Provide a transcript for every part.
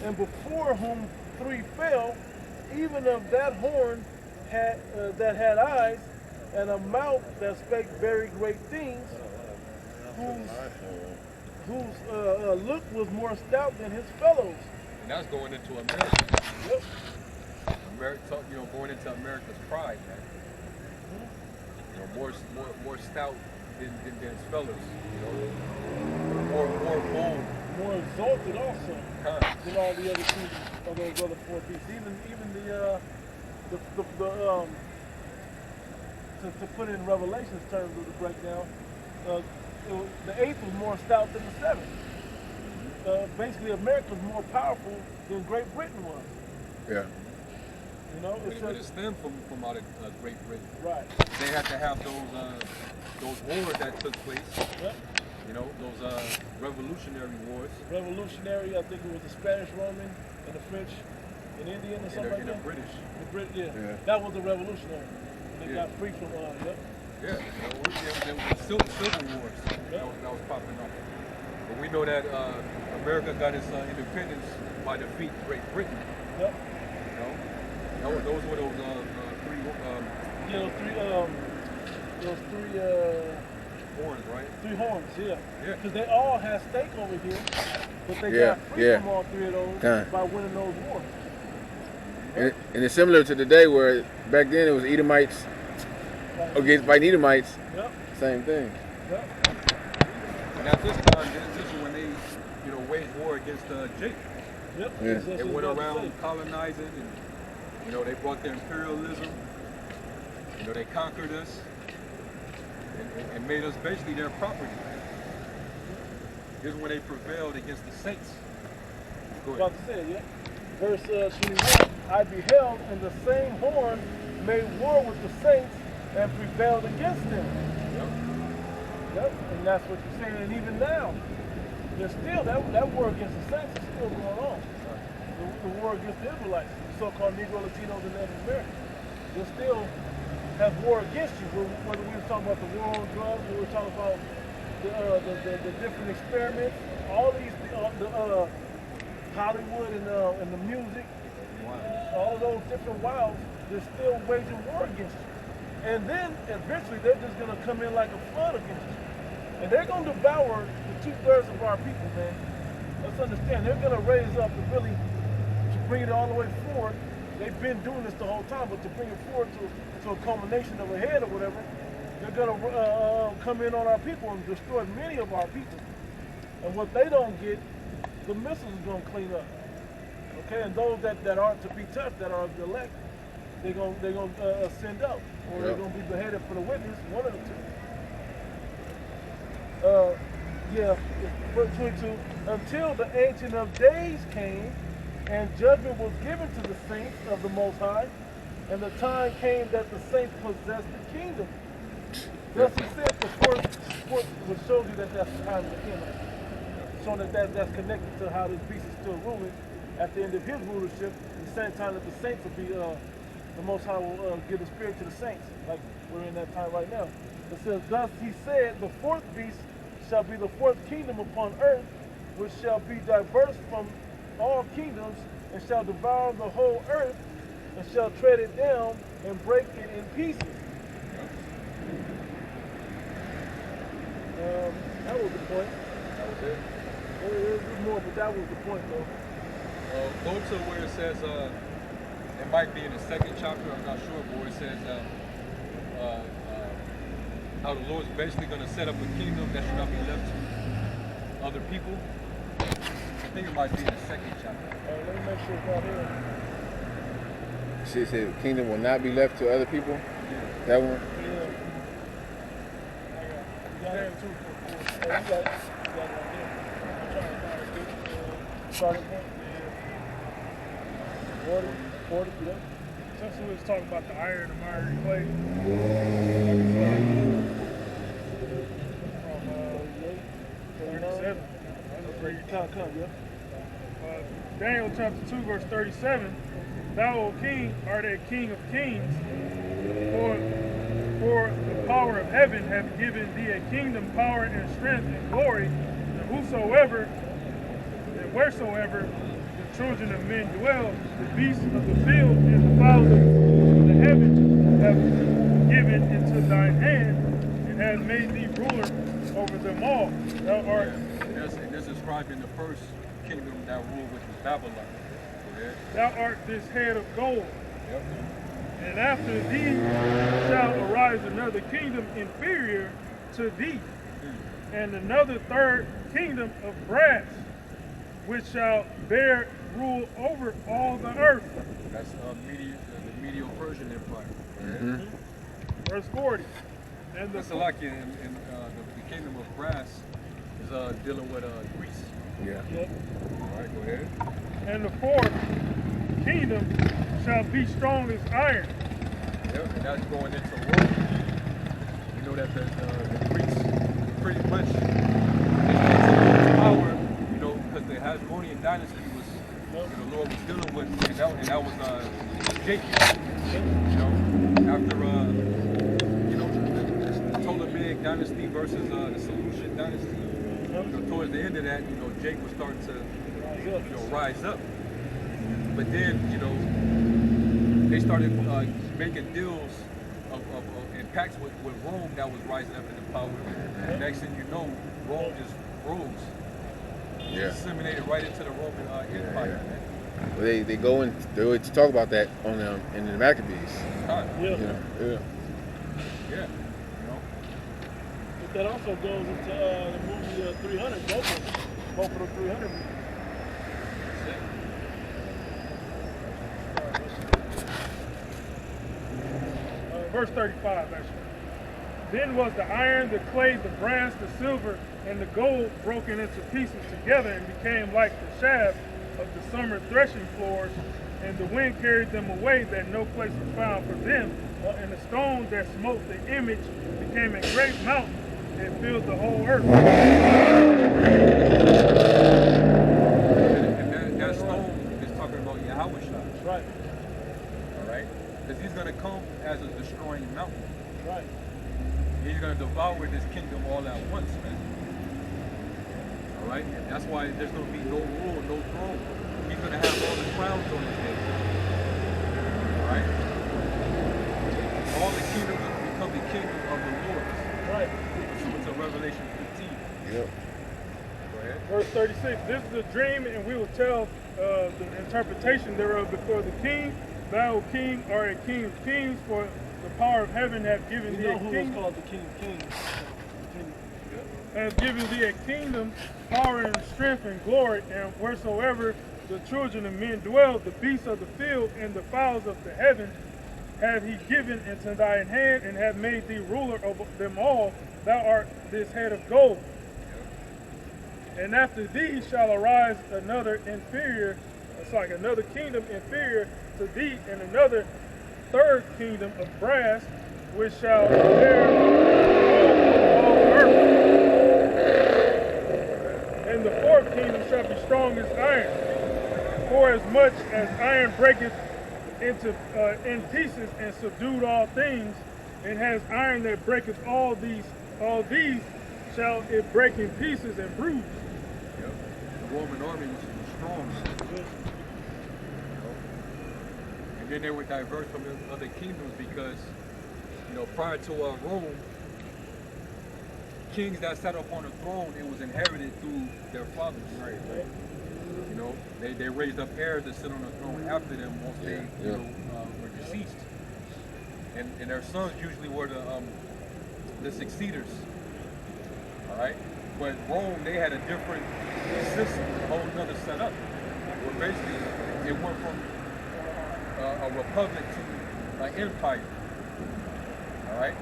And before whom 3 fell, even of that horn that had eyes, and a mouth that spake very great things, whose look was more stout than his fellows. And that's going into America. Yep. America, going into America's pride, man. More stout than his fellows. More bold. More exalted also than all the other kingdoms of those other 4 beasts. Even to put it in Revelation's terms of the breakdown, the 8th was more stout than the 7th. Basically, America was more powerful than Great Britain was. Yeah. But it stemmed from out of Great Britain. Right. They had to have those wars that took place. Yep. Those revolutionary wars. Revolutionary, I think it was the Spanish, Roman, and the French, and Indian, or something like that. And the British. The British, yeah. That was the revolutionary. They got free from, yep. Yeah, there was civil wars that was popping up. But we know that America got its independence by defeating Great Britain. Yep. Those were those 3. Those 3 horns, right? 3 horns, yeah. Yeah. Because they all had stake over here, but they got free from all 3 of those by winning those wars. And it's similar to today, where back then it was Edomites against fighting Edomites. Yep. Same thing. Yep. And at this time, this is when they, waged war against Jacob. Yep. Yeah. They went around colonizing, and they brought their imperialism. They conquered us and made us basically their property. This is when they prevailed against the saints. Go ahead. About to say, yeah. Verse 21, I beheld, and the same horn made war with the saints and prevailed against them. Yep. And that's what you're saying. And even now, there's still that war against the saints is still going on. The war against the Israelites, the so-called Negro, Latinos, and Native Americans. They still have war against you. Whether we were talking about the war on drugs, we were talking about the different experiments, all these, Hollywood and the music, all of those different wilds, they're still waging war against you. And then eventually they're just going to come in like a flood against you. And they're going to devour the 2/3 of our people, man. Let's understand, they're going to raise up to bring it all the way forward. They've been doing this the whole time, but to bring it forward to a culmination of a head or whatever, they're going to come in on our people and destroy many of our people. And what they don't get, the missiles are going to clean up. Okay, and those that aren't to be touched, that are the elect, they're going to send up, or they're going to be beheaded for the witness, one of the 2. Verse 22, until the Ancient of Days came, and judgment was given to the saints of the Most High, and the time came that the saints possessed the kingdom. Thus he said, the fourth which shows you that that's the time of the kingdom. So that's connected to how this beast is still ruling at the end of his rulership, at the same time that the saints will be, the Most High will give the Spirit to the saints, like we're in that time right now. It says, thus he said, the 4th beast shall be the 4th kingdom upon earth, which shall be diverse from all kingdoms, and shall devour the whole earth, and shall tread it down and break it in pieces. That was the point. That was it. There's more, but that was the point, though. Go to where it says, it might be in the 2nd chapter, I'm not sure, but where it says how the Lord's basically going to set up a kingdom that should not be left to other people. I think it might be in the 2nd chapter. Let me make sure it's not here. She said the kingdom will not be left to other people. Yeah. That one. Yeah. You got it too. You got it. You got it right there. I'm trying to find a good starting point. Yeah. 40, yeah. Since we was talking about the iron and miry clay, from 37. Daniel chapter 2, verse 37. Thou, O King, art a King of kings, for the power of heaven hath given thee a kingdom, power, and strength, and glory, and whosoever and wheresoever the children of men dwell, the beasts of the field and the fowls of the heaven have given into thine hand, and have made thee ruler over them all. Thou art And that's described in the first kingdom that ruled, which was Babylon. Thou art this head of gold. Yep. And after thee shall arise another kingdom inferior to thee, and another third kingdom of brass, which shall bear rule over all the earth. That's the Medio-Persian Empire. Mm-hmm. Verse 40. And That's like in the kingdom of brass is dealing with Greece. Yeah. All right, go ahead. And the fourth kingdom shall be strong as iron. Yep, and that's going into Rome. You know that the Greeks pretty much they took power, you know, because the Hasmonean dynasty was, the Lord was dealing with, and that was Jacob. You know, after the Ptolemaic dynasty versus the Seleucid dynasty. Towards the end of that, Jake was starting to, rise up. But then, they started making deals and pacts with Rome that was rising up into power. And next thing you know, Rome just rose. Yeah. Disseminated right into the Roman Empire. Well, they go and they always talk about that on in the Maccabees. Yeah. But that also goes into the movie 300, both of the 300 movies. Verse 35, actually. Then was the iron, the clay, the brass, the silver, and the gold broken into pieces together and became like the shaft of the summer threshing floors, and the wind carried them away that no place was found for them. And the stone that smote the image became a great mountain and filled the whole earth. And that stone is talking about Yahweh. Right. All right? Because he's going to come as a destroying mountain. Right. He's going to devour this kingdom all at once, man. All right? And that's why there's going to be no rule, no throne. He's going to have all the crowns on his head. All right? All the kingdoms will become the kingdom of the Lord. Right. Pursuant to Revelation 15. Yep. Go ahead. Verse 36, this is a dream, and we will tell the interpretation thereof before the king. Thou, O king, art a king of kings, for the power of heaven hath given thee a who was kingdom. called the King of Kings. Hath given thee a kingdom, power and strength and glory, and wheresoever the children of men dwell, the beasts of the field and the fowls of the heaven hath he given into thine hand, and hath made thee ruler over them all. Thou art this head of gold. And after thee shall arise another inferior, another kingdom inferior to thee, and another third kingdom of brass, which shall bear all the earth. And the fourth kingdom shall be strong as iron. For as much as iron breaketh in pieces and subdued all things, and has iron that breaketh all these shall it break in pieces and bruise. Yep. The Roman army was strong. And then they were diverse from the other kingdoms because, prior to Rome, kings that sat up on the throne, it was inherited through their fathers. Right. They raised up heirs to sit on the throne after them once they were deceased. And their sons usually were the succeeders. All right? But Rome, they had a different system, a whole nother setup. Where basically it went from a republic to an empire. All right?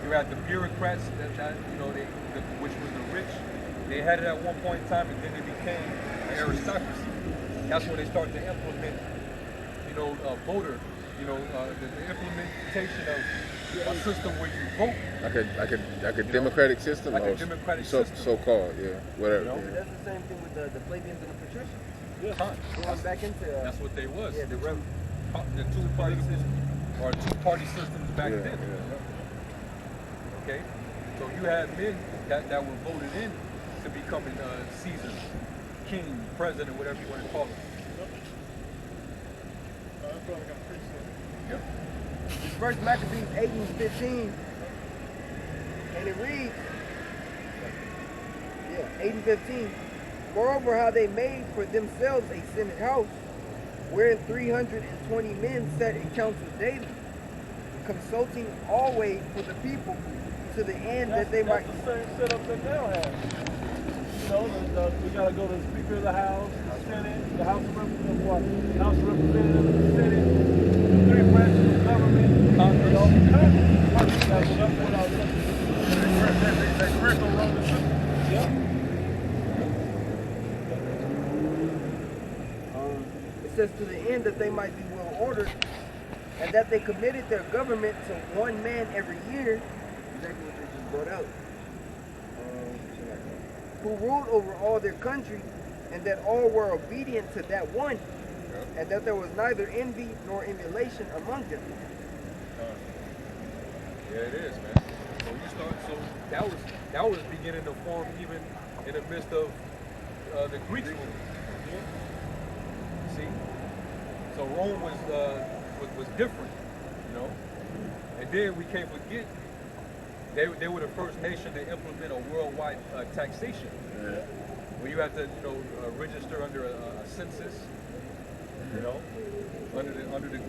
You had the bureaucrats which was the rich. They had it at one point in time, and then it became an aristocracy. That's when they started to implement, voter, the implementation of a system where you vote. Like a democratic system. Like a democratic system. So-called, whatever. That's the same thing with the plebeians and the patricians. Yeah. Going back into That's what they was. Yeah, the two-party system, or two-party systems back then. Okay, so you had men that were voted in to becoming Caesars, king, president, whatever you want to call it. That's what I got appreciated. Yep. It's First Maccabees 8 and 15. And it reads, 8 and 15. Moreover, how they made for themselves a senate house, wherein 320 men sat in council daily, consulting always for the people, to the end that they might. That's the same setup they now have. You know, we gotta go to the Speaker of the House, the Senate, the House of Representatives, House of Representatives, the Senate, the three branches of government, Congress, all the Congress. That's what I was looking It says to the end that they might be well ordered, and that they committed their government to one man every year, exactly what they just brought out, who ruled over all their country, and that all were obedient to that one, and that there was neither envy nor emulation among them. Yeah, it is, man. So you start. So that was beginning to form even in the midst of the Greeks movement. See, so Rome was different, you know. And then we can't forget they were the first nation to implement a worldwide taxation. Yeah. Where you have to, register under a census, you know, under the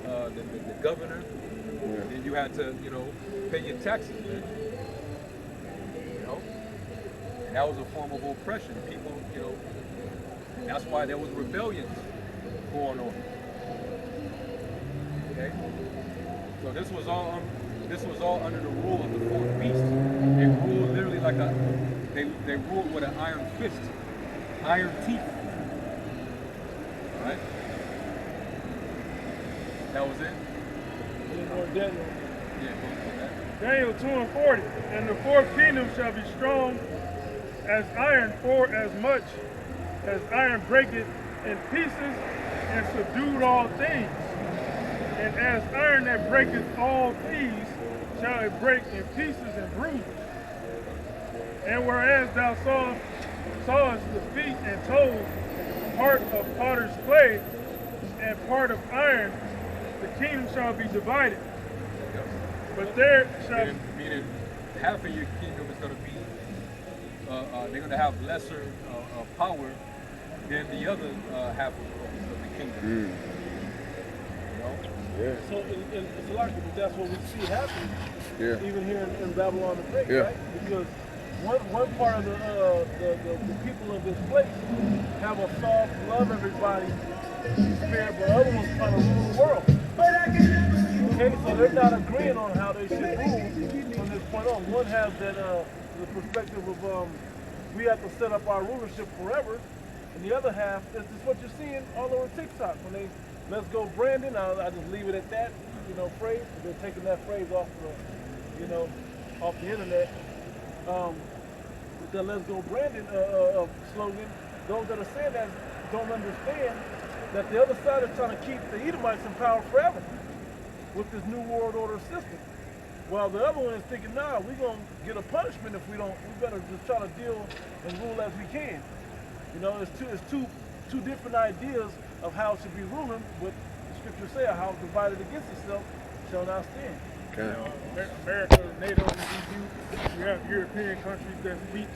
governor. Yeah. Then you had to, pay your taxes, man. You know, and that was a form of oppression. People, that's why there was rebellions going on. Okay, so this was all under the rule of the fourth beast. They ruled literally like they ruled with an iron fist, iron teeth. All right, that was it. at. Daniel 2 and 40. And the fourth kingdom shall be strong as iron, for as much as iron breaketh in pieces and subdued all things. And as iron that breaketh all things shall it break in pieces and bruises. And whereas thou sawest the feet and toes, part of potter's clay and part of iron, the kingdom shall be divided. But there shall meaning half of your kingdom is going to be they're going to have lesser power than the other half of the kingdom. You know? Yeah. So it's likely that that's what we see happen, even here in Babylon the Great, right? Because one part of the people of this place have a soft, love everybody spirit, but other ones trying to rule the world. Okay, so they're not agreeing on how they should rule from this point on. One has that the perspective of we have to set up our rulership forever, and the other half is just what you're seeing all over TikTok when they let's go Brandon. I just leave it at that, phrase. They're taking that phrase off the, off the internet. The let's go Brandon slogan. Those that are saying that don't understand that the other side is trying to keep the Edomites in power forever with this new world order system. While the other one is thinking, nah, we're going to get a punishment if we don't. We better just try to deal and rule as we can. It's two different ideas of how it should be ruling, but the scriptures say how divided against itself shall not stand. Okay. America, NATO, and EU. You have European countries that's weak,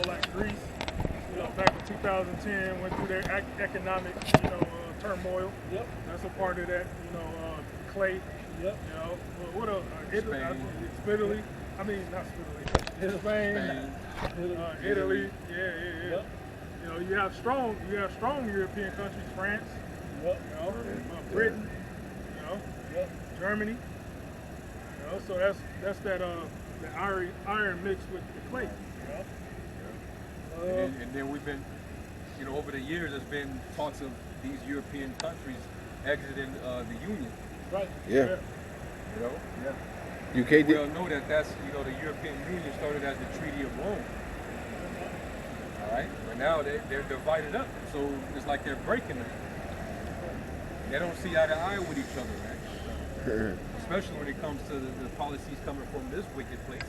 like Greece. Back in 2010, went through their economic, turmoil. Yep. That's a part of that. Clay. Yep. What else? Italy. I mean, not Italy. Spain. Italy. Yeah. Yep. You have strong European countries, France. Yep. Britain. Yep. Germany. So that's that iron mixed with the clay. And then we've been, over the years, there's been talks of these European countries exiting the Union. Right. Yeah. Yeah. UK We did. all know that's, the European Union started as the Treaty of Rome. All right? But now they're divided up. So it's like they're breaking it. They don't see eye to eye with each other, man. Especially when it comes to the policies coming from this wicked place.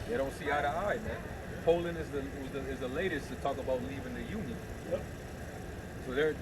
They don't see eye to eye, man. Poland is the latest to talk about leaving the Union. Yep. So they're